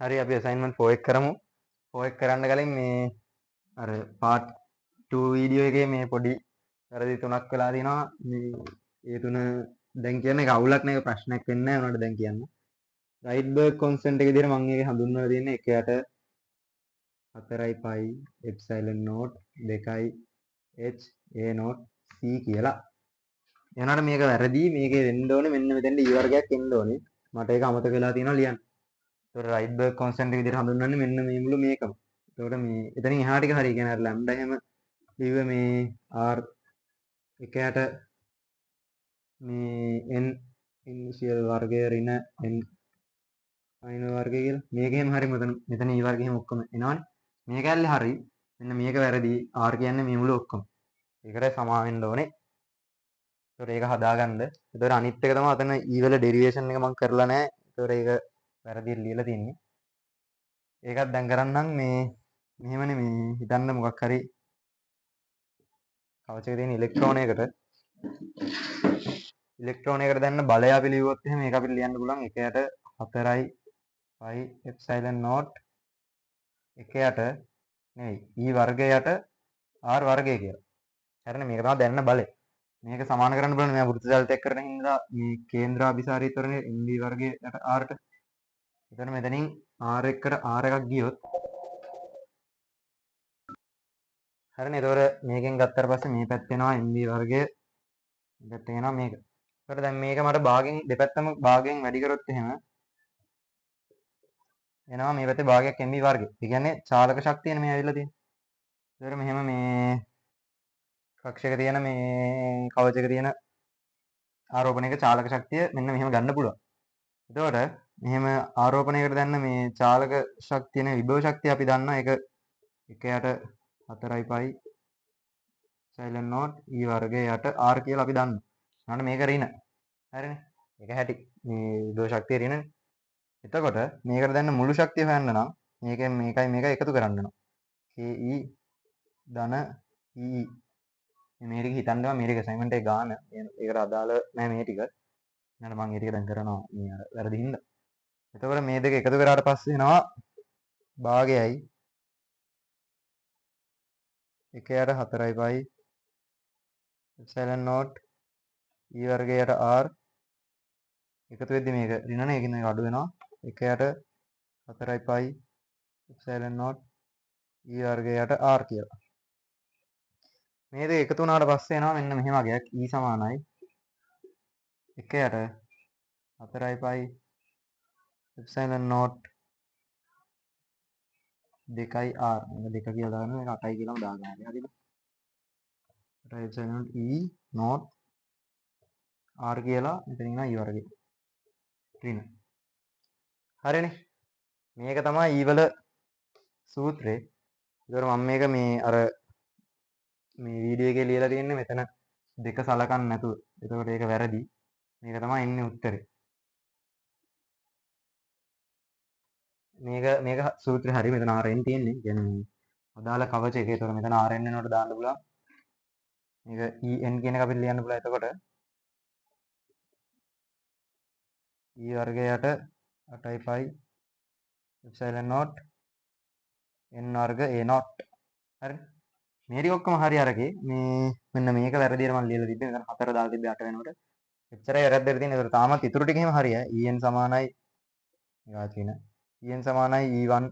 හරි අපි assignment 4 එක කරමු. 4 එක කරන්න කලින් මේ අර part 2 වීඩියෝ එකේ මේ පොඩි වැරදි තුනක් වෙලා තියෙනවා. මේ ඒ තුන දැන් කියන්නේ ඒක අවුලක් නේ, ඒක ප්‍රශ්නයක් වෙන්නේ නැහැ උනාට දැන් කියන්න. රයිට්බර්ග් කොන්ස්ටන්ට් එක විදිහට මම ඒක හඳුන්වලා තියෙන්නේ 1ට 4යි පයි එප්සයිලන් නෝට් 2යි h a නෝට් c කියලා. එනවාට මේක වැරදි. මේකේ වෙන්න ඕනේ මෙන්න මෙතෙන්ට e වර්ගයක් එන්න ඕනේ. මට ඒක අමතක වෙලා තියෙනවා ලියන්න. ඒතකොට රයිට්බර්ග් කොන්ස්ටන්ට් එක විදිහට හඳුන්වන්නේ මෙන්න මේ මුළු මේකම. ඒතකොට මේ එතනින් එහා ටික හරි. කියන්නේ අර ලැම්ඩා එහෙම ලිව්ව මේ r එකයට මේ n ඉනිෂියල් වර්ගය ඍණ n ෆයිනල් වර්ගය කියලා. මේක එහෙම හරි මෙතන e වර්ගය එහෙම ඔක්කොම එනවනේ. මේක ඇල්ලේ හරි. මෙන්න මේක වැරදි. r කියන්නේ මේ මුළු ඔක්කොම. ඒකට සමා වෙන්න ඕනේ. ඒතකොට ඒක හදාගන්න. ඒතකොට අනිත් එක තමයි අතන e වල ඩෙරිවේෂන් එක මම කරලා නැහැ. ඒතකොට ඒක වැරදියට ලියලා තින්නේ. ඒකත් දැන් කරන්නම්. මේ මෙහෙමනේ මේ හිතන්න මොකක් හරි කවචයක තියෙන ඉලෙක්ට්‍රෝනයකට දැන්න බලය අපි ලියුවොත් එහෙම මේක අපිට ලියන්න පුළුවන් 1ට 4යි පයි එප්සයිලන් නෝට් 1ට නෙවෙයි e වර්ගයට r වර්ගය කියලා. හරිනේ, මේක තමයි දැන්න බලය. මේක සමාන කරන්න බලන්න මෙයා වෘත්තජාලයක් කරන හින්දා මේ කේන්ද්‍රාභිසාරී ත්වරණය mv වර්ගයට r ට. එතන මෙතනින් r එකට r එකක් ගියොත් හරිනේ. ඒතකොට මේකෙන් ගත්තාට පස්සේ මේ පැත්ත එනවා mv වර්ගය. මේකට එනවා මේක. ඒකට දැන් මේක මට භාගෙන් දෙපැත්තම භාගයෙන් වැඩි කරොත් එහෙම එනවා මේ පැත්තේ භාගයක් mv වර්ගය. ඒ කියන්නේ චාලක ශක්තියනේ මේ ඇවිල්ලා තියෙන්නේ. ඒතර මෙහෙම මේ කක්ෂයක තියෙන මේ කවචයක තියෙන ආරෝපණයක චාලක ශක්තිය මෙන්න මෙහෙම ගන්න පුළුවන්. එතකොට මෙහෙම ආරෝපණයකට දැන්න මේ චාලක ශක්තිය නේ විභව ශක්තිය අපි දන්නවා. ඒක 1යට 4යි පයි සයිලන් නෝට් e වර්ගයට r කියලා අපි දන්නවා. ඊළඟට මේක ඍණ. හරිනේ. ඒක හැටි. මේ විභව ශක්තිය ඍණනේ. එතකොට මේකට දැන් මුළු ශක්තිය හොයන්න නම් මේකෙන් මේකයි මේක එකතු කරන්න ඕන. ke ධන e මේ ටික හිතන්නවා මේ ටික අසයින්මන්ට් එකේ ගාන. ඒකට අදාළ නෑ මේ ටික. ඊළඟට මම මේ ටික දැන් කරනවා මේ අර වැරදි හින්දා. එතකොට මේ දෙක එකතු කරාට පස්සේ එනවා භාගයයි 1යට 4යි pi epsilon note e වර්ගයට r එකතු වෙද්දි මේක ඍණනේ. ඒකින් මේක අඩු වෙනවා. 1යට 4යි pi epsilon note e වර්ගයට r කියලා. මේ දෙක එකතු වුණාට පස්සේ එනවා මෙන්න මෙහෙම වගේක් e සමානයි 1යට 4යි පයි එප්සයිලන් නෝට් 2යි r. මේක 2 කියලා දාන්න මේක 8යි කියලාම දාගන්න. හරිද? 8යි එප්සයිලන් නෝට් e නෝට් r කියලා මෙතන ඉන්න e වර්ගය. ඍණ. හරිනේ. මේක තමයි e වල සූත්‍රය. ඒතර මම මේක මේ අර මේ වීඩියෝ එකේ ලියලා තියෙන්නේ මෙතන දෙක සලකන්නේ නැතුව. එතකොට ඒක වැරදි. මේක තමයි එන්නේ උත්තරේ. මේක සූත්‍රය හරි. මෙතන rn තියෙන්නේ. කියන්නේ අදාළ කවච එකේ. ඒතකොට මෙතන rn වෙනකොට දාන්න පුළුවන්. මේක en කියන එක අපිට ලියන්න පුළුවන්. එතකොට e වර්ගයට 8යි පයි එප්සයිලන් නෝට් n වර්ග a නෝට්. හරි. මේ ටික ඔක්කොම හරි අරගේ මේ මෙන්න මේක වැරදියට මම ලියලා තිබ්බේ. මෙතන 4 දාලා තිබ්බේ 8 වෙනකොට. එච්චරයි වැරද්දට තියෙන්නේ. ඒතර තාමත් ඉතුරු ටික එහෙම හරියයි. en සමානයි මේවා තියෙන en සමානයි e1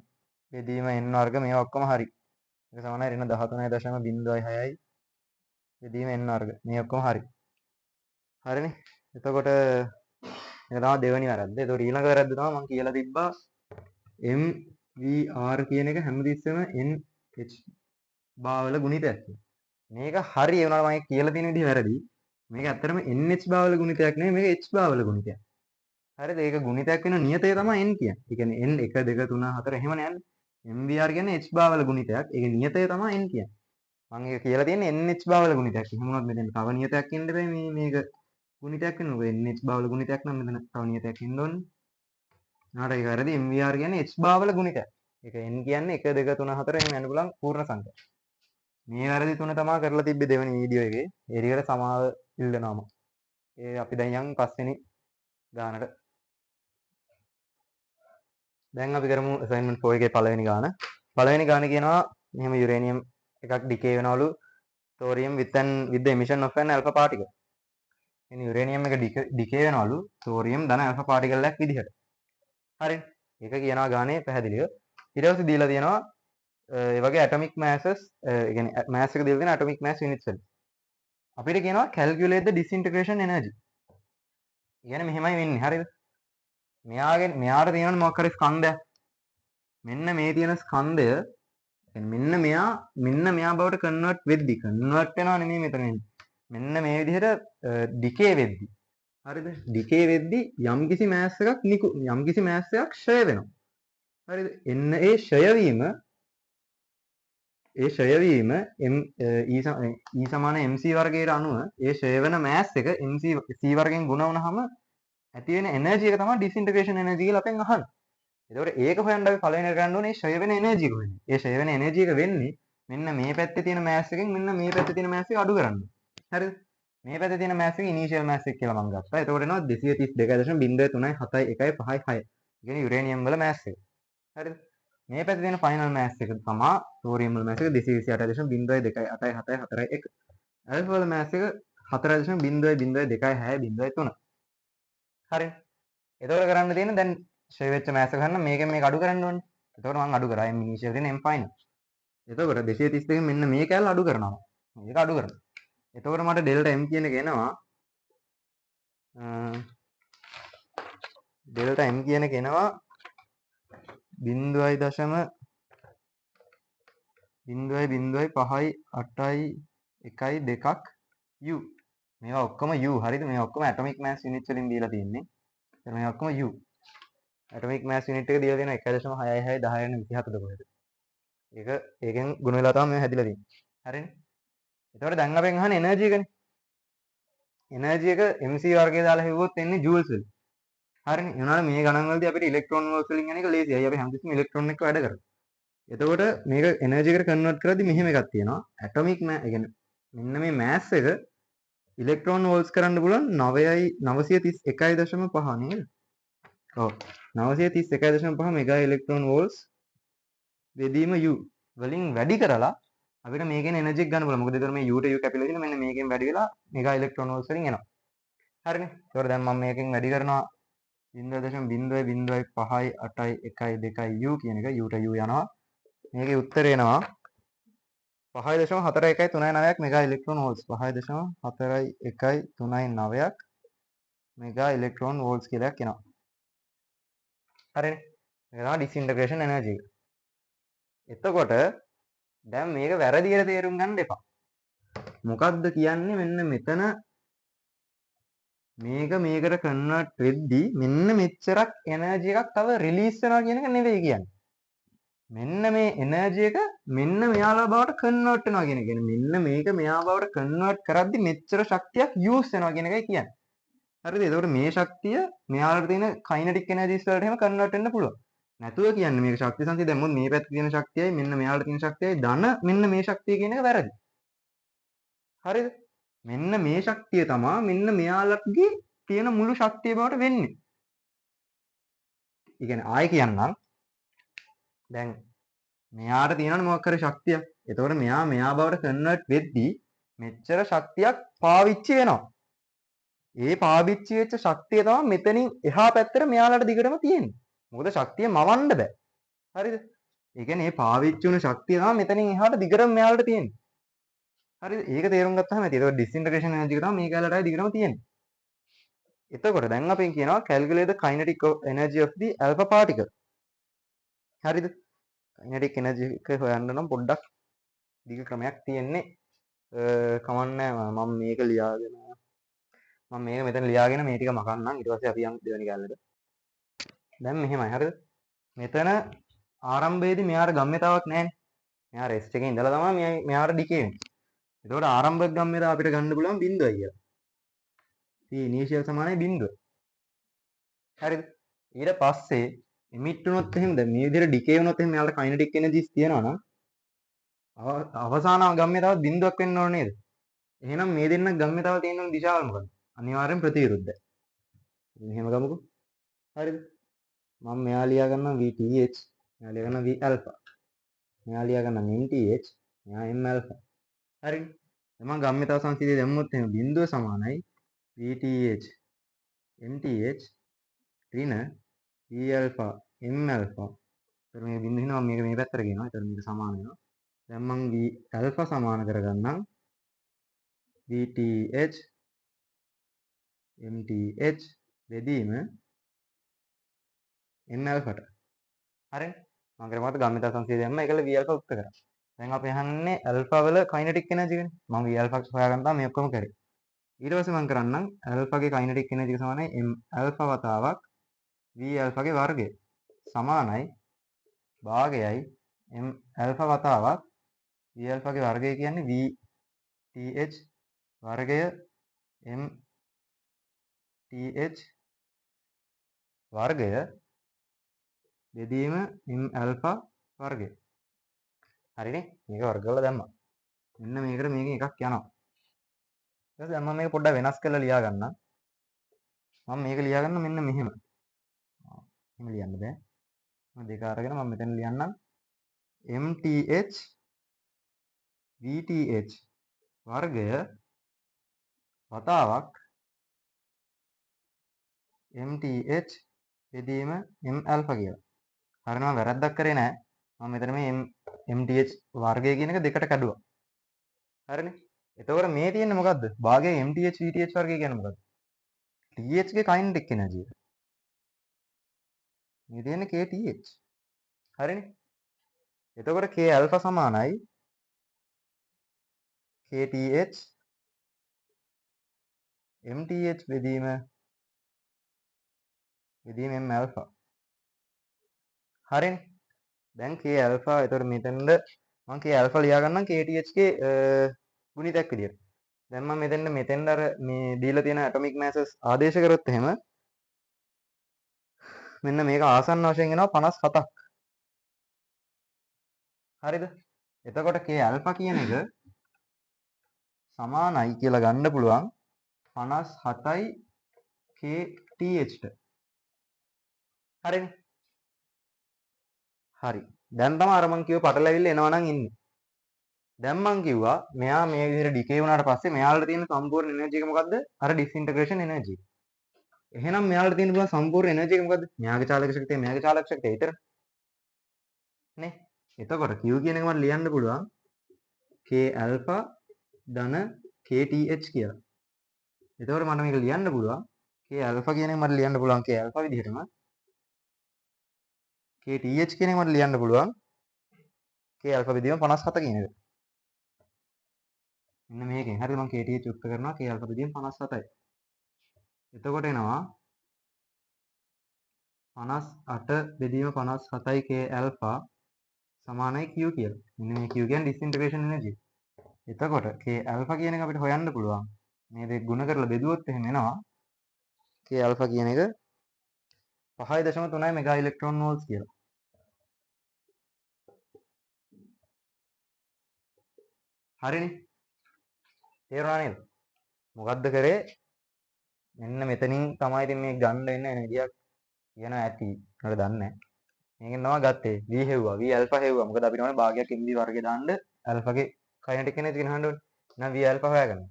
බෙදීම n වර්ග මේවා ඔක්කොම හරි. ඒක සමානයි ඍණ 13.06යි බෙදීම n වර්ග. මේ ඔක්කොම හරි. හරිනේ. එතකොට මේක තමයි දෙවෙනි වැරද්ද. ඒතකොට ඊළඟ වැරද්ද තමයි මම කියලා තිබ්බා mvr කියන එක හැමතිස්සෙම nh භාවල ගුණිතයක් කියලා. මේක හරි ඒ වුණාට මම කියලා තියෙන විදිහ වැරදි. මේක ඇත්තටම nh භාවල ගුණිතයක් නෙවෙයි, මේක h භාවල ගුණිතයක්. හරිද? ඒක ගුණිතයක් වෙන නියතය තමයි n කියන්නේ. ඒ කියන්නේ n 1 2 3 4 එහෙම නෑනේ. mvr කියන්නේ h භාවල ගුණිතයක්. ඒකේ නියතය තමයි n කියන්නේ. මම ඒක කියලා තියෙන්නේ nh භාවල ගුණිතයක්. එහෙම වුණොත් මෙතන තව නියතයක් එන්න බෑ. මේක ගුණිතයක් වෙනවා. මොකද nh භාවල ගුණිතයක් නම් මෙතන තව නියතයක් එන්න ඕනේ. නාට ඒක වැරදි. mvr කියන්නේ h භාවල ගුණිතයක්. ඒක n කියන්නේ 1 2 3 4 එහෙම යන්න පුළුවන් පූර්ණ සංඛ්‍යා. මේ වැරදි තුන තමයි කරලා තිබ්බේ දෙවෙනි වීඩියෝ එකේ. ඒ ටිකට සමාව ඉල්ලනවා මම. ඒ අපි දැන් යන් පස්වෙනි ගානට. දැන් අපි කරමු assignment 4 එකේ පළවෙනි ගාන. පළවෙනි ගාන කියනවා මෙහෙම යුරේනියම් එකක් ඩිකේ වෙනවලු thorium with the emission of an alpha particle. Any uranium එක ඩිකේ වෙනවලු thorium ධන alpha particle එකක් විදිහට. හරි. ඒක කියනවා ගානේ පැහැදිලිව. ඊට පස්සේ දීලා තියෙනවා ඒ වගේ atomic masses ඒ කියන්නේ mass එක දීලා තියෙන atomic mass units වලින්. අපිට කියනවා calculate the disintegration energy. කියන්නේ මෙහෙමයි වෙන්නේ. හරිද? මෙයාට තියෙන මොකක් හරි ස්කන්ධයක්. මෙන්න මේ තියෙන ස්කන්ධය මෙන්න මෙයා බවට කන්වර්ට් වෙද්දි කන්වර්ට් වෙනවා නෙමෙයි මෙතන වෙන්නේ. මෙන්න මේ විදිහට ඩිකේ වෙද්දි. හරිද? ඩිකේ වෙද්දි යම්කිසි මෑස් එකක් යම්කිසි මෑස් එකක් ක්ෂය වෙනවා. හරිද? එන්න ඒ ක්ෂය වීම E සමාන mc වර්ගයට අනුව ඒ ක්ෂය වෙන මෑස් එක mc c වර්ගයෙන් ගුණ වුණාම ඇති වෙන එනර්ජි එක තමයි ඩිස්ඉන්ටග්‍රේෂන් එනර්ජි කියලා අපෙන් අහන්නේ. එතකොට ඒක හොයන්න අපි පළවෙනි කරන්න ඕනේ ක්ෂය වෙන එනර්ජි එක හොයන්න. ඒ ක්ෂය වෙන එනර්ජි එක වෙන්නේ මෙන්න මේ පැත්තේ තියෙන මෑස් එකෙන් මෙන්න මේ පැත්තේ තියෙන මෑස් එක අඩු කරන්න. හරිද? මේ පැත්තේ තියෙන මෑස් එක ඉනිෂියල් මෑස් එක කියලා මම ගත්තා. එතකොට එනවා 232.03.5.6. කියන්නේ යුරේනියම් වල මෑස් එක. හරිද? මේ පැත්තේ තියෙන ෆයිනල් මෑස් එක තමයි තෝරියම් වල මෑස් එක 228.028741. ඇල්ෆා වල මෑස් එක 4.00260.3. හරි. එතකොට කරන්න තියෙන්නේ දැන් ෂේ වෙච්ච මෑස් එක ගන්න මේකෙන් මේක අඩු කරන්න ඕනේ. එතකොට මම අඩු කරා m ඉනිෂියල් දෙන m ෆයිනල්. එතකොට 232 මෙන්න මේ කැලල අඩු කරනවා. මේක අඩු කරනවා. එතකොට මට ඩෙල්ටා m කියන එක එනවා ඩෙල්ටා m කියන එක එනවා 0.581.2 u. මේවා ඔක්කොම u හරිද? මේවා ඔක්කොම ඇටොමික් මෑස් යුනිට් වලින් දීලා තියෙන්නේ. එතන මේවා ඔක්කොම u. ඇටොමික් මෑස් යුනිට් එක දීලා තියෙනවා 1.6610 කොහෙද? ඒකෙන් ගුණ වෙලා තමයි මේ හැදිලා තියෙන්නේ. හරිනේ? එතකොට දැන් අපෙන් අහන්නේ එනර්ජි එකනේ. එනර්ජි එක mc වර්ගය දාලා හෙව්වොත් එන්නේ ජූල්ස් වලින්. හරිනේ. ඒ වුණාට මේ ගණන් වලදී අපිට ඉලෙක්ට්‍රෝන වෝල්ට් වලින් යන එක ලේසියි. අපි හැමතිස්සෙම ඉලෙක්ට්‍රෝන එක වැඩ කරනවා. එතකොට මේක එනර්ජි එකට කන්වර්ට් කරද්දි මෙහෙම එකක් තියෙනවා. ඇටොමික් ඒ කියන්නේ මෙන්න මේ මෑස් එක ඉලෙක්ට්‍රෝන වෝල්ට්ස් කරන්න පුළුවන් 931.5 නේද? ඔව්. 931.5 මෙගා ඉලෙක්ට්‍රෝන වෝල්ට්ස් බෙදීම u වලින් වැඩි කරලා අපිට මේකෙන් එනර්ජි එක ගන්න පුළුවන්. මොකද ඒතර මේ u ට u කැපිලා තියෙන මෙන්න මේකෙන් වැඩි වෙලා මෙගා ඉලෙක්ට්‍රෝන වෝල්ට්ස් වලින් එනවා. හරිනේ. ඒතකොට දැන් මම මේකෙන් වැඩි කරනවා 0.0581.2 u කියන එක u ට u යනවා. මේකේ උත්තරේ එනවා 5.4139ක් මෙගා ඉලෙක්ට්‍රෝන වෝල්ට්ස් 5.4139ක් මෙගා ඉලෙක්ට්‍රෝන වෝල්ට්ස් කියලා එනවා. හරිනේ. ඒක තමයි ඩිස්ඉන්ටග්‍රේෂන් එනර්ජි එක. එතකොට දැන් මේක වැරදියට තේරුම් ගන්න එපා. මොකක්ද කියන්නේ මෙන්න මෙතන මේක මේකට කන්වර්ට් වෙද්දී මෙන්න මෙච්චරක් එනර්ජි එකක් තව රිලීස් වෙනවා කියන එක නෙවෙයි කියන්නේ. මෙන්න මේ එනර්ජි එක මෙන්න මෙයාලා බවට කන්වර්ට් වෙනවා කියන එක. මෙන්න මේක මෙයා බවට කන්වර්ට් කරද්දි මෙච්චර ශක්තියක් යූස් වෙනවා කියන එකයි කියන්නේ. හරිද? එතකොට මේ ශක්තිය මෙයාලට තියෙන කයිනටික් එනර්ජිස් වලට එහෙම කන්වර්ට් වෙන්න පුළුවන්. නැතුව කියන්නේ මේක ශක්ති සංසිඳ දැම්මොත් මේ පැත්තේ තියෙන ශක්තියයි මෙන්න මෙයාලට තියෙන ශක්තියයි ධන මෙන්න මේ ශක්තිය කියන එක වැරදි. හරිද? මෙන්න මේ ශක්තිය තමයි මෙන්න මෙයාලගේ තියෙන මුළු ශක්තිය බවට වෙන්නේ. ඒ කියන්නේ ආයෙ කියන්නම්. දැන් මෙයාට තියෙනවනේ මොකක් හරි ශක්තියක්. එතකොට මෙයා බවට කන්වර්ට් වෙද්දී මෙච්චර ශක්තියක් පාවිච්චි වෙනවා. ඒ පාවිච්චි වෙච්ච ශක්තිය තමයි මෙතනින් එහා පැත්තට මෙයාලට දිගටම තියෙන්නේ. මොකද ශක්තිය මවන්න බෑ. හරිද? ඒ කියන්නේ මේ පාවිච්චි වුණ ශක්තිය තමයි මෙතනින් එහාට දිගටම මෙයාලට තියෙන්නේ. හරිද? ඒක තේරුම් ගත්තාම ඇති. ඒක ඩිස්ඉන්ටග්‍රේෂන් එනර්ජි එක තමයි මේ කැලලටයි දිගටම තියෙන්නේ. එතකොට දැන් අපි කියනවා calculate the kinetic energy of the alpha particle. හරිද? kinetic energy එක හොයන්න නම් පොඩ්ඩක් දිග ක්‍රමයක් තියෙන්නේ. කමන්නේ මම මේක ලියාගෙන මම මේක මෙතන ලියාගෙන මේ ටික මකන්නම්. ඊට පස්සේ අපි යමු දෙවෙනි කැලලට. දැන් මෙහෙමයි. හරිද? මෙතන ආරම්භයේදී මෙයාට ගම්ම්‍යතාවක් නැහැනේ. මෙයා රෙස්ට් එකේ ඉඳලා තමයි මෙයාට ඩිකේ වෙන්නේ. එතකොට ආරම්භක ගම්ම්‍යතාව අපිට ගන්න පුළුවන් 0යි කියලා. ඉතින් ඉනිෂියල් සමානයි 0. හරිද? ඊට පස්සේ එමිට් වුණොත් එහෙම දැන් මේ විදිහට ඩිකේ වුණොත් එහෙම මෙයාලට කයිනටික් එනර්ජිස් තියෙනවා නම් අවසාන ගම්ම්‍යතාවත් 0ක් වෙන්න ඕනේ නේද? එහෙනම් මේ දෙන්න ගම්ම්‍යතාව තියෙන දිශාව මොකක්ද? අනිවාර්යෙන් ප්‍රතිවිරුද්ධයි. මෙහෙම ගමුකෝ. හරිද? මම මෙයා ලියා ගන්නම් VTH, මෙයා ලියා ගන්නම් V alpha, මෙයා ලියා ගන්නම් MTH, මෙයා M alpha. හරිනේ. මම ගම්මිතා සංසිද්ධිය දැම්මොත් එහෙනම් බිඳුව සමානයි VTH MTH ඍණ V alpha M alpha. ඒතර මේ බිඳුව හිනා මම මේක මේ පැත්තට ගෙනවා. ඒතර මේක සමාන වෙනවා. දැන් මම V alpha සමාන කරගන්නම් VTH MTH බෙදීම M alpha ට. හරිනේ. මම කරේ මොකද්ද ගම්මිතා සංසිද්ධිය දැම්ම ඒකල V alpha උත්ත කරා. දැන් අපි අහන්නේ alpha වල kinetic energy ගැන. මම V alpha හොයාගන්න තමයි මේ ඔක්කොම කරේ. ඊට පස්සේ මම කරන්නම් alpha ගේ kinetic energy එක සමානයි m alpha වතාවක් v alpha ගේ වර්ගය සමානයි භාගයයි m alpha වතාවක් v alpha ගේ වර්ගය කියන්නේ v th වර්ගය m th වර්ගය බෙදීම m alpha වර්ගය. හරිනේ. මේක වර්ග කරලා දැම්මා. මෙන්න මේකට මේකෙන් එකක් යනවා. ඊට පස්සේ මම මේක පොඩ්ඩක් වෙනස් කරලා ලියා ගන්නම්. මම මේක ලියා ගන්න මෙන්න මෙහෙම. එහෙම ලියන්න බෑ. මම දෙක අරගෙන මම මෙතන ලියන්නම් MTH VTH වර්ගය වතාවක් MTH බෙදීම M alpha කියලා. හරිනේ මම වැරද්දක් කරේ නෑ. මම මෙතන මේ MTH වර්ගය කියන එක දෙකට කැඩුවා. හරිනේ. එතකොට මේ තියෙන්නේ මොකද්ද? භාගයේ MTH VTH වර්ගය කියන්නේ මොකද්ද? TH ගේ kinetic energy එක. මේ තියෙන්නේ KTH. හරිනේ. එතකොට K alpha සමානයි KTH MTH බෙදීම M alpha. හරිනේ. දැන් K alpha එතකොට මෙතනද මම K alpha ලියා ගන්නම් KTH ගේ ගුණිතයක් විදියට. දැන් මම මෙතෙන්ද අර මේ දීලා තියෙන atomic masses ආදේශ කරොත් එහෙම මෙන්න මේක ආසන්න වශයෙන් එනවා 57ක්. හරිද? එතකොට K alpha කියන එක සමානයි කියලා ගන්න පුළුවන් 57යි KTH ට. හරිනේ. හරි. දැන් තමයි අර මං කිව්ව පටලැවිල්ල එනවා නම් ඉන්නේ. දැන් මං කිව්වා මෙයා මේ විදිහට ඩිකේ වුණාට පස්සේ මෙයාලට තියෙන සම්පූර්ණ එනර්ජි එක මොකද්ද? අර ඩිස්ඉන්ටග්‍රේෂන් එනර්ජි. එහෙනම් මෙයාලට තියෙන පුළුවන් සම්පූර්ණ එනර්ජි එක මොකද්ද? මෙයාගේ චාලක ශක්තිය මෙයාගේ චාලක ශක්තිය විතර. නේ? එතකොට Q කියන එක මට ලියන්න පුළුවන් K alpha ධන KTH කියලා. එතකොට මට මේක ලියන්න පුළුවන් K alpha කියන එක මට ලියන්න පුළුවන් K alpha විදිහටම KTH කියන එක මට ලියන්න පුළුවන් K alpha බෙදීම 57 කියන එක. මෙන්න මේකෙන් හරිද මම KTH යුක්ත කරනවා K alpha බෙදීම 57යි. එතකොට එනවා 58 බෙදීම 57යි K alpha සමානයි Q කියලා. මෙන්න මේ Q කියන්නේ disintegration energy. එතකොට K alpha කියන එක අපිට හොයන්න පුළුවන්. මේ දෙක ගුණ කරලා බෙදුවොත් එහෙම එනවා K alpha කියන එක 5.3 මෙගා ඉලෙක්ට්‍රෝන වෝල්ට්ස් කියලා. හරිනේ. තේරුණා නේද? මොකද්ද කරේ? මෙන්න මෙතනින් තමයි ඉතින් මේ ගන්න වෙන එනර්ජියක් කියන ඇති. මට දන්නේ නැහැ. මේකෙන් තමයි ගත්තේ. V හෙව්වා. V alpha හෙව්වා. මොකද අපිට ඕනේ භාගයක් MV වර්ගය දාන්න alpha ගේ kinetic energy ගෙන හඳ ඕනේ. එහෙනම් V alpha හොයාගන්න.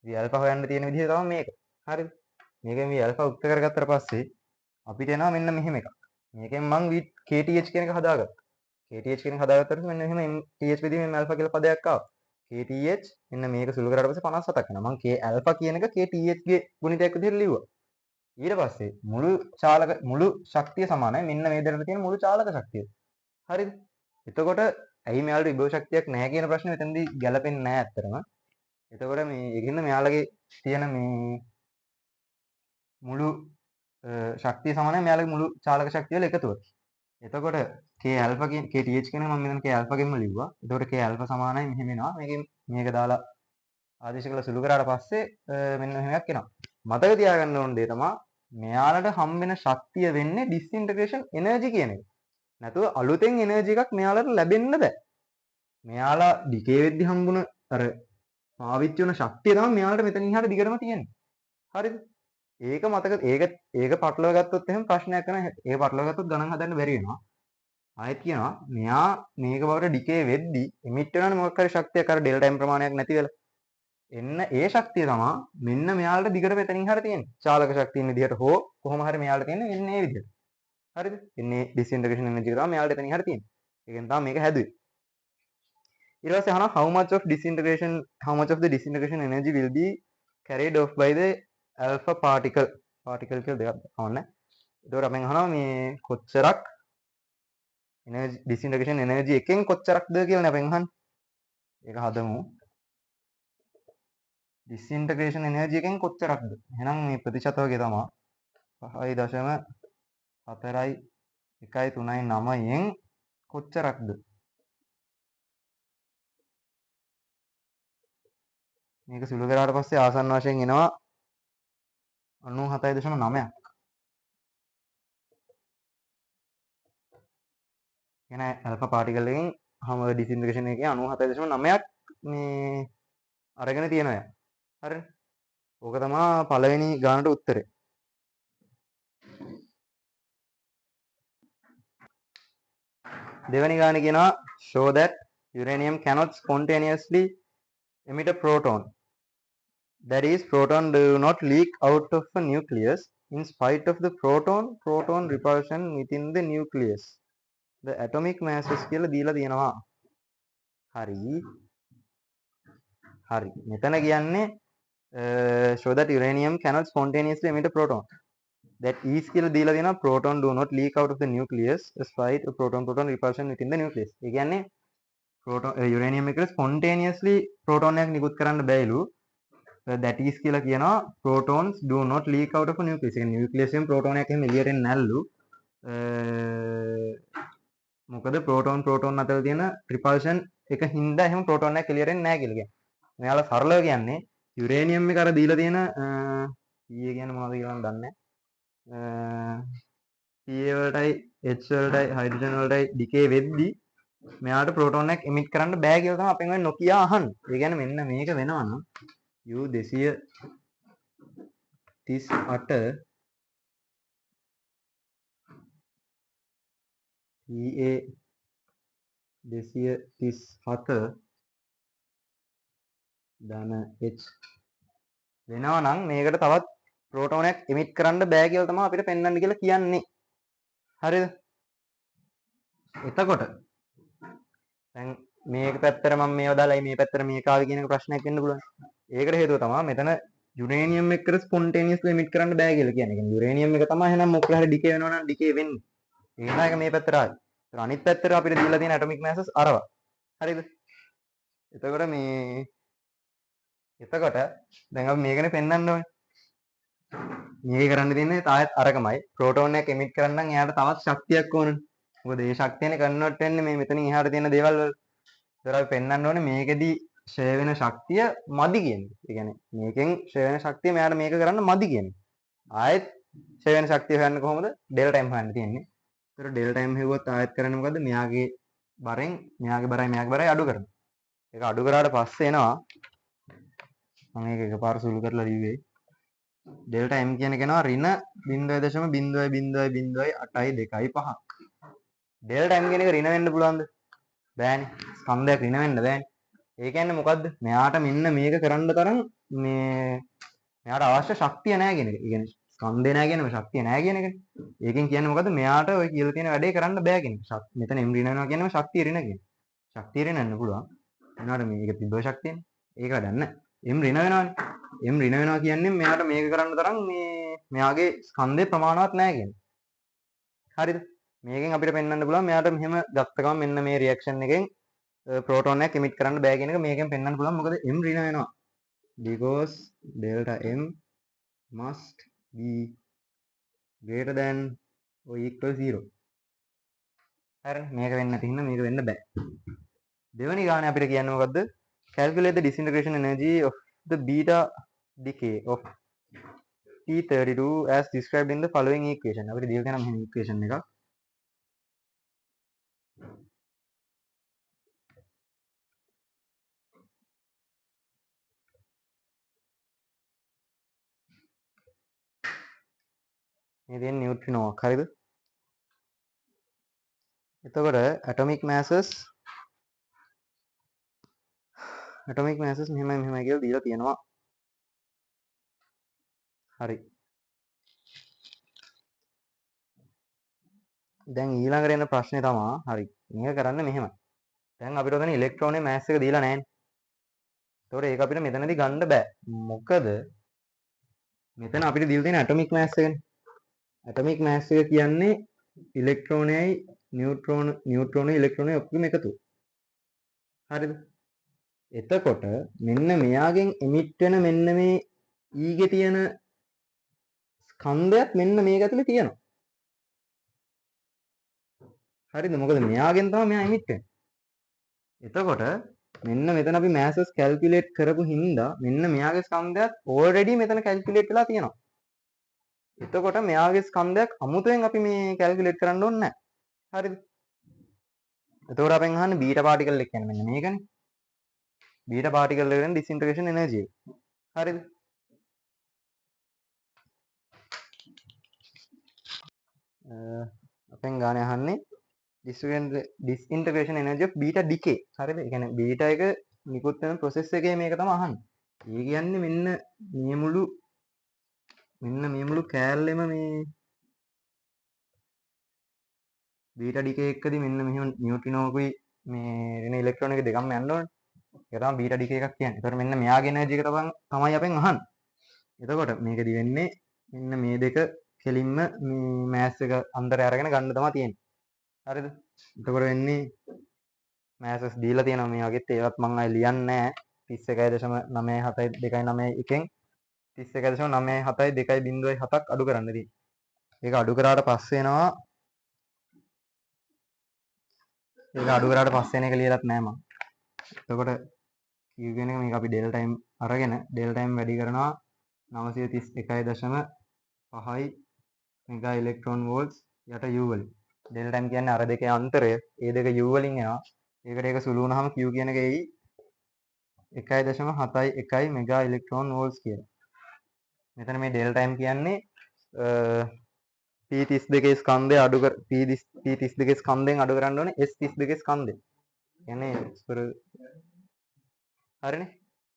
V alpha හොයන්න තියෙන විදිහ තමයි මේක. හරිද? මේකෙන් V alpha උත්තර කරගත්තට පස්සේ අපිට එනවා මෙන්න මෙහෙම එකක්. මේකෙන් මං KTH කියන එක හදාගත්තා. KTH කියන එක හදාගත්තට මෙන්න මෙහෙම MTH බෙදීම M alpha කියලා පදයක් ආවා. KTH මෙන්න මේක සුළු කරාට පස්සේ 57ක් වෙනවා. මං K alpha කියන එක KTH ගේ ගුණිතයක් විදිහට ලිව්වා. ඊට පස්සේ මුළු ශක්තිය සමානයි මෙන්න මේ දෙකට තියෙන මුළු චාලක ශක්තිය. හරිද? එතකොට ඇයි මෙයාලට විභව ශක්තියක් නැහැ කියන ප්‍රශ්නේ මෙතනදී ගැලපෙන්නේ නැහැ ඇත්තටම. එතකොට මේ ඒකින්ද මෙයාලගේ තියෙන මේ මුළු ශක්තිය සමානයි මෙයාලගේ මුළු චාලක ශක්තිය වල එකතුව. එතකොට K alpha කියන KTH කියන මම මෙතන K alpha ගෙන්ම ලිව්වා. එතකොට K alpha සමානයි මෙහෙම එනවා. මේකෙන් මේක දාලා ආදේශ කරලා සුළු කරාට පස්සේ මෙන්න මෙහෙම එකක් එනවා. මතක තියාගන්න ඕන දේ තමයි මෙයාලට හම් වෙන ශක්තිය වෙන්නේ disintegration energy කියන එක. නැතුව අලුතෙන් එනර්ජි එකක් මෙයාලට ලැබෙන්න බෑ. මෙයාලා ඩිකේ වෙද්දි හම්බුන අර පාවිච්චි වෙන ශක්තිය තමයි මෙයාලට මෙතනින් එහාට දිගටම තියෙන්නේ. හරිද? ඒක මතක ඒක පටලවා ගත්තොත් එහෙම ප්‍රශ්නයක් කරන ඒක පටලවා ගත්තොත් ගණන් හදන්න බැරි වෙනවා. ආයෙත් කියනවා මෙයා මේක බවට ඩිකේ වෙද්දි එමිට් වෙනවනේ මොකක් හරි ශක්තියක් අර ඩෙල්ටා m ප්‍රමාණයක් නැති වෙලා. එන්න ඒ ශක්තිය තමයි මෙන්න මෙයාලට දිගට මෙතනින් හරිය තියෙන්නේ. චාලක ශක්තියින් විදිහට හෝ කොහොම හරි මෙයාලට තියෙන්නේ මෙන්න මේ විදිහට. හරිද? එන්නේ disintegration energy එක තමයි මෙයාලට එතනින් හරිය තියෙන්නේ. ඒකෙන් තමයි මේක හැදුවේ. ඊට පස්සේ අහනවා how much of the disintegration energy will be carried off by the alpha particle කියලා දෙකක් අවන්නේ. ඒතකොට අපෙන් අහනවා මේ කොච්චරක් energy disintegration energy එකෙන් කොච්චරක්ද කියලානේ අපෙන් අහන්නේ. ඒක හදමු. disintegration energy එකෙන් කොච්චරක්ද? එහෙනම් මේ ප්‍රතිශත වර්ගය තමයි 5.4139න් කොච්චරක්ද? මේක සුළු කරාට පස්සේ ආසන්න වශයෙන් එනවා 97.9ක්. කියන ඇල්ෆා පාටිකල් එකෙන් හැම ඩිසින්ටග්‍රේෂන් එකේ 97.9ක් මේ අරගෙන තියෙනවා. හරිද? ඕක තමයි පළවෙනි ගානට උත්තරේ. දෙවෙනි ගානේ කියනවා show that uranium cannot spontaneously emit a proton. That is, proton do not leak out of a nucleus in spite of the proton repulsion within the nucleus. The atomic masses කියලා දීලා තියෙනවා. හරි. මෙතන කියන්නේ show that uranium cannot spontaneously emit a proton. That is කියලා දීලා තියෙනවා proton do not leak out of the nucleus despite a proton repulsion within the nucleus. ඒ කියන්නේ uranium එකට spontaneously proton එකක් නිකුත් කරන්න බැයිලු. That is කියලා කියනවා protons do not leak out of a nucleus. ඒ කියන්නේ nucleus එකෙන් proton එකක් එහෙම එළියට එන්නේ නැල්ලු. මොකද proton අතර තියෙන repulsion එක හින්දා එහෙම proton එකක් එළියට එන්නේ නැහැ කියලා කියන්නේ. මෙයාලා සරලව කියන්නේ uranium එක අර දීලා තියෙන E කියන්නේ මොනවද කියලා මම දන්නේ නැහැ. PA වලටයි H වලටයි hydrogen වලටයි decay වෙද්දි මෙයාට proton එකක් emit කරන්න බෑ කියලා තමයි අපෙන් ඔය නොකිය අහන්නේ. ඒ කියන්නේ මෙන්න මේක වෙනවා නම් U 238 EA 237 ධන H වෙනවා නම් මේකට තවත් proton එකක් emit කරන්න බෑ කියලා තමයි අපිට පෙන්වන්න කියලා කියන්නේ. හරිද? එතකොට දැන් මේක පැත්තට මම මේව දාලා මේ පැත්තට මේක ආවේ කියන එක ප්‍රශ්නයක් වෙන්න පුළුවන්. ඒකට හේතුව තමයි මෙතන යුරේනියම් එකට ස්පොන්ටේනියස්ලි එමිට් කරන්න බෑ කියලා කියන්නේ. ඒ කියන්නේ යුරේනියම් එක තමයි එහෙනම් මොකක් හරි ඩිකේ වෙනවා නම් ඩිකේ වෙන්නේ. ඒ නිසා ඒක මේ පැත්තට ආවේ. ඒතර අනිත් පැත්තට අපිට දීලා තියෙන ඇටොමික් මෑසස් අරවා. හරිද? එතකොට දැන් අපි මේකනේ පෙන්වන්න ඕනේ. මේක කරන්න තියෙන්නේ තායත් අරකමයි. ප්‍රෝටෝන් එකක් එමිට් කරන්න නම් එයාට තවත් ශක්තියක් ඕනනේ. මොකද ඒ ශක්තියනේ කන්වර්ට් වෙන්නේ මේ මෙතනින් එහාට තියෙන දේවල් වල. ඒතර අපි පෙන්වන්න ඕනේ මේකෙදි ෂේ වෙන ශක්තිය මදි කියන්නේ. ඒ කියන්නේ මේකෙන් ෂේ වෙන ශක්තිය මෙයාට මේක කරන්න මදි කියන්නේ. ආයෙත් ෂේ වෙන ශක්තිය හොයන්න කොහොමද? ඩෙල්ටා m හොයන්න තියෙන්නේ. ඒතර ඩෙල්ටා m හෙව්වොත් ආයෙත් කරන්නේ මොකද්ද? මෙයාගේ බරෙන් මෙයාගේ බරයි අඩු කරනවා. ඒක අඩු කරාට පස්සේ එනවා මම ඒක එකපාර සුළු කරලා ලිව්වේ. ඩෙල්ටා m කියන කෙනා ඍණ 0.0000825. ඩෙල්ටා m කියන එක ඍණ වෙන්න පුළුවන්ද? බෑනේ. ස්කන්ධයක් ඍණ වෙන්න බෑනේ. ඒ කියන්නේ මොකද්ද? මෙයාට මෙන්න මේක කරන්න තරම් මෙයාට අවශ්‍ය ශක්තිය නැහැ කියන එක. ඒ කියන්නේ ස්කන්ධේ නැහැ කියන එක ශක්තිය නැහැ කියන එකනේ. ඒකෙන් කියන්නේ මොකද්ද? මෙයාට ඔය කියලා තියෙන වැඩේ කරන්න බෑ කියන එක. මෙතන m ඍණ වෙනවා කියන්නේ ශක්තිය ඍණ කියන. ශක්තිය ඍණ වෙන්න පුළුවන්. එනවාට මේක තිබ්බ ශක්තියනේ. ඒක වැඩක් නැහැ. m ඍණ වෙනවානේ. m ඍණ වෙනවා කියන්නේ මෙයාට මේක කරන්න තරම් මෙයාගේ ස්කන්ධේ ප්‍රමාණවත් නැහැ කියන්නේ. හරිද? මේකෙන් අපිට පෙන්වන්න පුළුවන් මෙයාට මෙහෙම ගත්ත ගමන් මෙන්න මේ රියැක්ෂන් එකෙන් ප්‍රෝටෝන් එකක් එමිට් කරන්න බෑ කියන එක මේකෙන් පෙන්වන්න පුළුවන්. මොකද m ඍණ වෙනවා. because delta m must be greater than or equal 0. හරිනේ. මේක වෙන්නේ නැති හින්දා මේක වෙන්න බෑ. දෙවෙනි ගානේ අපිට කියන්නේ මොකද්ද? Calculate the disintegration energy of the beta decay of T32 as described in the following equation. අපිට දීලා තියෙනවා මෙහෙම equation එකක්. මේ තියෙන නියුට්‍රිනෝවක් හරිද? එතකොට ඇටොමික් masses මෙහෙමයි කියලා දීලා තියෙනවා. හරි. දැන් ඊළඟට එන ප්‍රශ්නේ තමයි හරි. මේක කරන්න මෙහෙමයි. දැන් අපිට උතන ඉලෙක්ට්‍රෝනේ mass එක දීලා නැහැනේ. ඒතකොට ඒක අපිට මෙතනදී ගන්න බෑ. මොකද මෙතන අපිට දීලා තියෙන ඇටොමික් mass එකනේ. ඇටොමික් mass එක කියන්නේ ඉලෙක්ට්‍රෝනයයි නියුට්‍රෝනයි ඉලෙක්ට්‍රෝනයි ඔක්කොම එකතු. හරිද? එතකොට මෙන්න මෙයාගෙන් එමිට් වෙන මෙන්න මේ ඊගේ තියෙන ස්කන්ධයක් මෙන්න මේක ඇතුලේ තියෙනවා. හරිද? මොකද මෙයාගෙන් තමයි මෙයා එමිට් වෙන්නේ. එතකොට මෙන්න මෙතන අපි masses calculate කරපු හින්දා මෙන්න මෙයාගේ ස්කන්ධයක් already මෙතන calculate වෙලා තියෙනවා. එතකොට මෙයාගේ ස්කන්ධයක් අමුතුවෙන් අපි මේ calculate කරන්න ඕනේ නැහැ. හරිද? එතකොට අපෙන් අහන්නේ බීටා පාටිකල් එක කියන්නේ මෙන්න මේකනේ. බීටා පාටිකල් එක කියන්නේ disintegration energy එක. හරිද? අපෙන් ගානේ අහන්නේ disintegration energy of beta decay. හරිද? ඒ කියන්නේ බීටා එක නිකුත් වෙන process එකේ මේක තමයි අහන්නේ. ඒ කියන්නේ මෙන්න මේ මුළු කෑල්ලෙම මේ බීටා ඩිකේ එක්කදී මෙන්න මෙහෙම නියුට්‍රිනෝකුයි මේ එන ඉලෙක්ට්‍රෝන එක දෙකම යන්න ඕනේ. ඒක තමයි බීටා ඩිකේ එකක් කියන්නේ. ඒතකොට මෙන්න මෙයාගේ එනර්ජි එක තමයි අපෙන් අහන්නේ. එතකොට මේකෙදි වෙන්නේ මෙන්න මේ දෙක කෙලින්ම මේ මෑස් එක අන්තරය අරගෙන ගන්න තමයි තියෙන්නේ. හරිද? එතකොට වෙන්නේ මෑසස් දීලා තියෙනවා මේ වගේත් ඒවත් මම අය ලියන්නේ නැහැ. 31.97.291 31.97.2.07ක් අඩු කරන්න තියෙන්නේ. ඒක අඩු කරාට පස්සේ එනවා ඒක අඩු කරාට පස්සේ එන එක ලියලත් නැහැ මම. එතකොට Q කියන එක මේක අපි ඩෙල් ටයිම් අරගෙන ඩෙල් ටයිම් වැඩි කරනවා 931.5යි මෙගා ඉලෙක්ට්‍රෝන වෝල්ට්ස් යට U වලින්. ඩෙල් ටයිම් කියන්නේ අර දෙකේ අන්තරය. ඒ දෙක U වලින් එනවා. ඒකට ඒක සුළු වුණාම Q කියන එක එයි 1.71 මෙගා ඉලෙක්ට්‍රෝන වෝල්ට්ස් කියලා. මෙතන මේ ඩෙල් ටයිම් කියන්නේ P32 ස්කන්ධය අඩු කර P32 ස්කන්ධයෙන් අඩු කරන්න ඕනේ S32 ස්කන්ධය. කියන්නේ හරිනේ.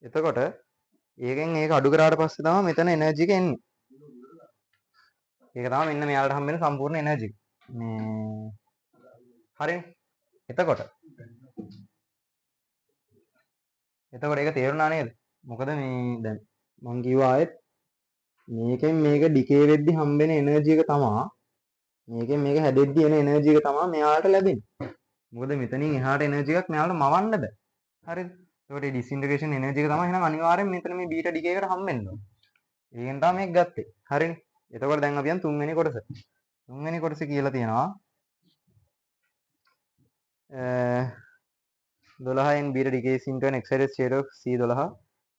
එතකොට ඒකෙන් ඒක අඩු කරාට පස්සේ තමයි මෙතන එනර්ජි එක එන්නේ. ඒක තමයි මෙන්න මෙයාලට හම්බ වෙන සම්පූර්ණ එනර්ජි. මේ හරිනේ. එතකොට ඒක තේරුණා නේද? මොකද මේ දැන් මම කිව්වා ආයෙත් මේකෙන් මේක ඩිකේ වෙද්දි හම්බෙන එනර්ජි එක තමයි මේකෙන් මේක හැදෙද්දි එන එනර්ජි එක තමයි මෙයාට ලැබෙන්නේ. මොකද මෙතනින් එහාට එනර්ජි එකක් මෙයාලට මවන්න බෑ. හරිද? ඒකට මේ ඩිස්ඉන්ටග්‍රේෂන් එනර්ජි එක තමයි එහෙනම් අනිවාර්යෙන් මෙතන මේ බීටා ඩිකේ එකට හම්බෙන්න ඕනේ. ඒකෙන් තමයි මේක ගත්තේ. හරිනේ. එතකොට දැන් අපි යන් තුන්වෙනි කොටස. තුන්වෙනි කොටස කියලා තියෙනවා 12න් beta decays into an excited state of C12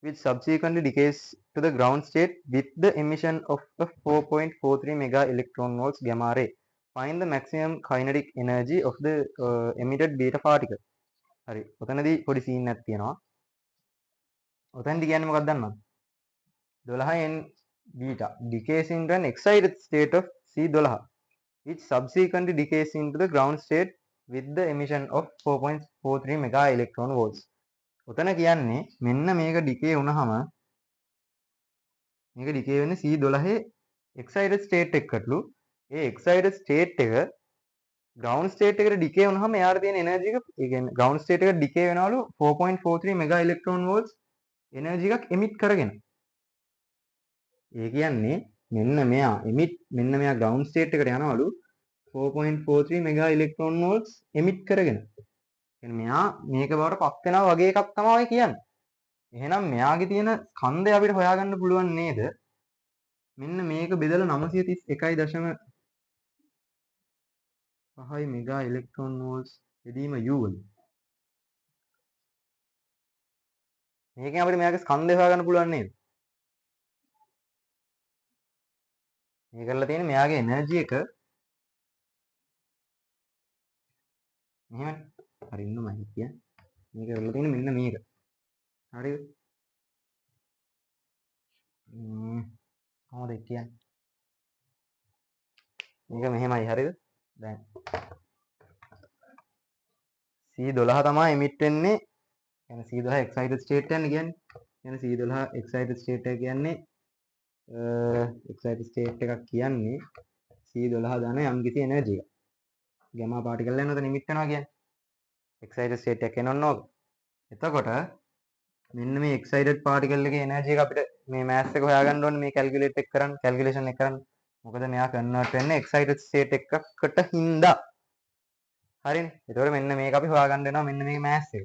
which subsequently decays to the ground state with the emission of a 4.43 mega electron volts gamma ray. Find the maximum kinetic energy of the emitted beta particle. හරි. ඔතනදී පොඩි scene එකක් තියෙනවා. ඔතනදී කියන්නේ මොකක්ද දන්නවද? 12n beta decays into an excited state of C12 which subsequently decays into the ground state with the emission of 4.43 mega electron volts. ඔතන කියන්නේ මෙන්න මේක ඩිකේ වුණාම මේක ඩිකේ වෙන්නේ C12 excited state එකකටලු. ඒ excited state එක ground state එකට ඩිකේ වුණාම එයාට තියෙන එනර්ජි එක ඒ කියන්නේ ground state එකට ඩිකේ වෙනවලු 4.43 mega electron volts එනර්ජි එකක් emit කරගෙන. ඒ කියන්නේ මෙන්න මෙයා ground state එකට යනවලු 4.43 mega electron volts emit කරගෙන. කියන්නේ මෙයා මේක බවට පත් වෙනවා වගේ එකක් තමයි කියන්නේ. එහෙනම් මෙයාගේ තියෙන ස්කන්ධය අපිට හොයාගන්න පුළුවන් නේද? මෙන්න මේක බෙදලා 931.5 මෙගා ඉලෙක්ට්‍රෝන වෝල්ට්ස් බෙදීම U වලින්. මේකෙන් අපිට මෙයාගේ ස්කන්ධය හොයාගන්න පුළුවන් නේද? මේ කරලා තියෙන්නේ මෙයාගේ එනර්ජි එක මෙහෙමනේ. හරි ඉන්න මම කියන්නේ. මේක කරලා තියෙන්නේ මෙන්න මේක. හරිද? කොහොමද කියන්නේ? මේක මෙහෙමයි හරිද? දැන් C12 තමයි emit වෙන්නේ. يعني C12 excited state එකක් කියන්නේ. يعني C12 excited state එක කියන්නේ excited state එකක් කියන්නේ C12 දාන යම්කිසි එනර්ජි එකක්. ගැමා පාටිකල් එකක් නේද emit වෙනවා කියන්නේ. excited state එකක් එනොන්න ඕක. එතකොට මෙන්න මේ excited particle එකේ එනර්ජි එක අපිට මේ mass එක හොයාගන්න ඕනේ මේ calculation එක කරන්න. මොකද මෙයා convert වෙන්නේ excited state එකකට හින්දා. හරිනේ. ඒතකොට මෙන්න මේක අපි හොයාගන්න වෙනවා මෙන්න මේකේ mass එක.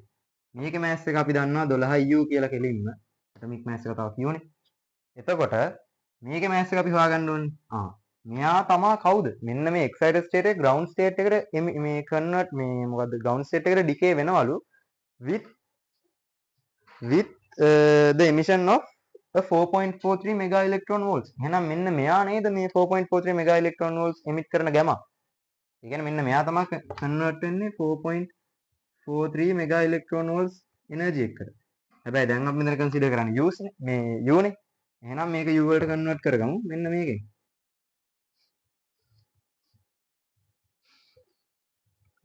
මේකේ mass එක අපි දන්නවා 12U කියලා කෙලින්ම. atomic mass එක තව කියෝනේ. එතකොට මේකේ mass එක අපි හොයාගන්න ඕනේ. මෙයා තමා කවුද? මෙන්න මේ excited state එක ground state එකට මේ convert මේ මොකද්ද ground state එකට decay වෙනවලු with the emission of a 4.43 mega electron volts. එහෙනම් මෙන්න මෙයා නේද මේ 4.43 mega electron volts emit කරන ගැමා. ඒ කියන්නේ මෙන්න මෙයා තමයි convert වෙන්නේ 4.43 mega electron volts energy එකට. හැබැයි දැන් අපි මෙතන consider කරන්නේ U නේ මේ U නේ. එහෙනම් මේක U වලට convert කරගමු මෙන්න මේකෙන්.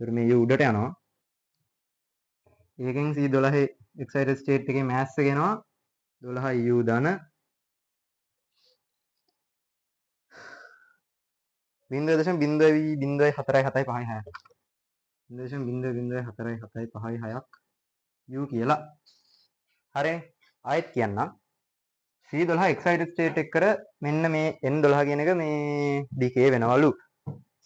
ඒතර මේ U උඩට යනවා. ඒකෙන් C12 excited state එකේ mass එක එනවා 12U ධන 0.00475 0.00475 U කියලා. හරිනේ. ආයෙත් කියන්නම්. C12 excited state එකට මෙන්න මේ N12 කියන එක මේ decay වෙනවලු.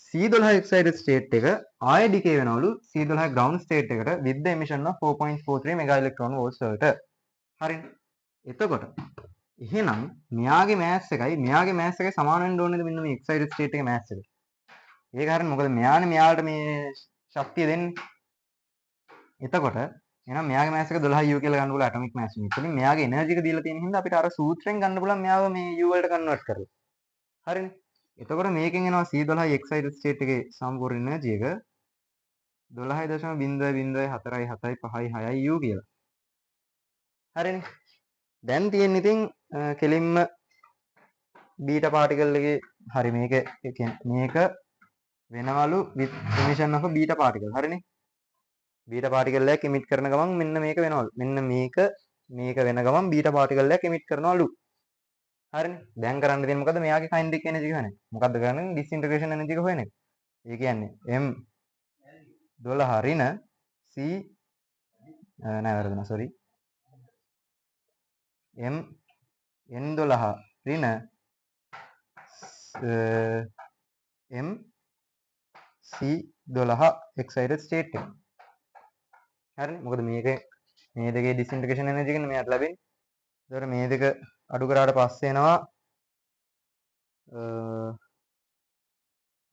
C12 excited state එක ආයෙ decay වෙනවලු C12 ground state එකට with the emission of 4.43 mega electron volts වලට. හරිනේ. එතකොට එහෙනම් මෙයාගේ mass එකයි සමාන වෙන්න ඕනේද මෙන්න මේ excited state එකේ mass එක. ඒක හරිනේ. මොකද මෙයානේ මෙයාලට මේ ශක්තිය දෙන්නේ. එතකොට එහෙනම් මෙයාගේ mass එක 12U කියලා ගන්න පුළුවන් atomic mass unit වලින්. මෙයාගේ energy එක දීලා තියෙන හින්දා අපිට අර සූත්‍රයෙන් ගන්න පුළුවන් මෙයාව මේ U වලට convert කරලා. හරිනේ. එතකොට මේකෙන් එනවා C12 excited state එකේ සම්පූර්ණ energy එක 12.00475 U කියලා. හරිනේ. දැන් තියෙන්නේ ඉතින් කෙලින්ම බීටා පාටිකල් එකේ හරි මේක මේක වෙනවලු with emission of a beta particle. හරිනේ. බීටා පාටිකල් එකක් emit කරන ගමන් මෙන්න මේක වෙනවලු. මෙන්න මේක වෙන ගමන් බීටා පාටිකල් එකක් emit කරනවලු. හරිනේ. දැන් කරන්න තියෙන්නේ මොකද්ද? මෙයාගේ kinetic energy එක හොයන එක. මොකද්ද කරන්නේ? disintegration energy එක හොයන එක. ඒ කියන්නේ M12 ඍණ C නෑ වැරදුනා sorry. N12 ඍණ MC12 excited state එක. හරිනේ. මොකද මේක මේ දෙකේ disintegration energy එකනේ මෙයාට ලැබෙන්නේ. ඒතකොට මේ දෙක අඩු කරාට පස්සේ එනවා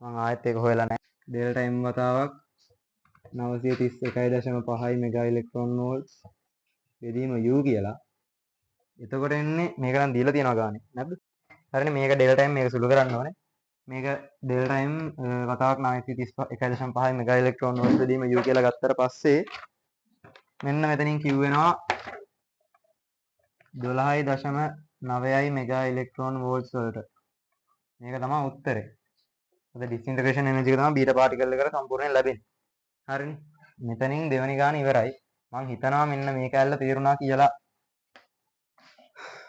මම ආයෙත් ඒක හොයලා නැහැ. ඩෙල්ටා M වතාවක් 931.5 මෙගා ඉලෙක්ට්‍රෝන වෝල්ට්ස් බෙදීම U කියලා. එතකොට එන්නේ මේක නම් දීලා තියෙනවා ගානේ නැද්ද? හරිනේ. මේක ඩෙල්ටා M මේක සුළු කරන්න ඕනේ. මේක ඩෙල්ටා M වතාවක් 931.5 මෙගා ඉලෙක්ට්‍රෝන වෝල්ට්ස් බෙදීම U කියලා ගත්තට පස්සේ මෙන්න මෙතනින් Q වෙනවා 12.9යි මෙගා ඉලෙක්ට්‍රෝන වෝල්ට්ස් වලට. මේක තමයි උත්තරේ. අද disintegration energy එක තමයි බීටා පාටිකල් එකට සම්පූර්ණයෙන් ලැබෙන්නේ. හරිනේ. මෙතනින් දෙවෙනි ගාන ඉවරයි. මම හිතනවා මෙන්න මේක ඇල්ල තේරුණා කියලා.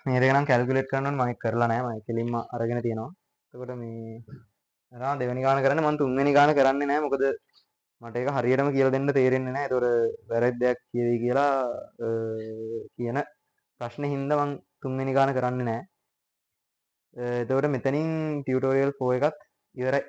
මේ දෙක නම් කැල්කියුලේට් කරන්න ඕනේ. මම ඒක කරලා නැහැ. මම කෙලින්ම අරගෙන තියෙනවා. එතකොට මේ අරා දෙවෙනි ගාන කරන්නේ මම තුන්වෙනි ගාන කරන්නේ නැහැ. මොකද මට ඒක හරියටම කියලා දෙන්න තේරෙන්නේ නැහැ. ඒතකොට වැරද්දක් කියවි කියලා කියන ප්‍රශ්නේ හින්දා මම තුන්වෙනි ගාන කරන්නේ නැහැ. එතකොට මෙතනින් ටියුටෝරියල් 4 එකත් ඉවරයි.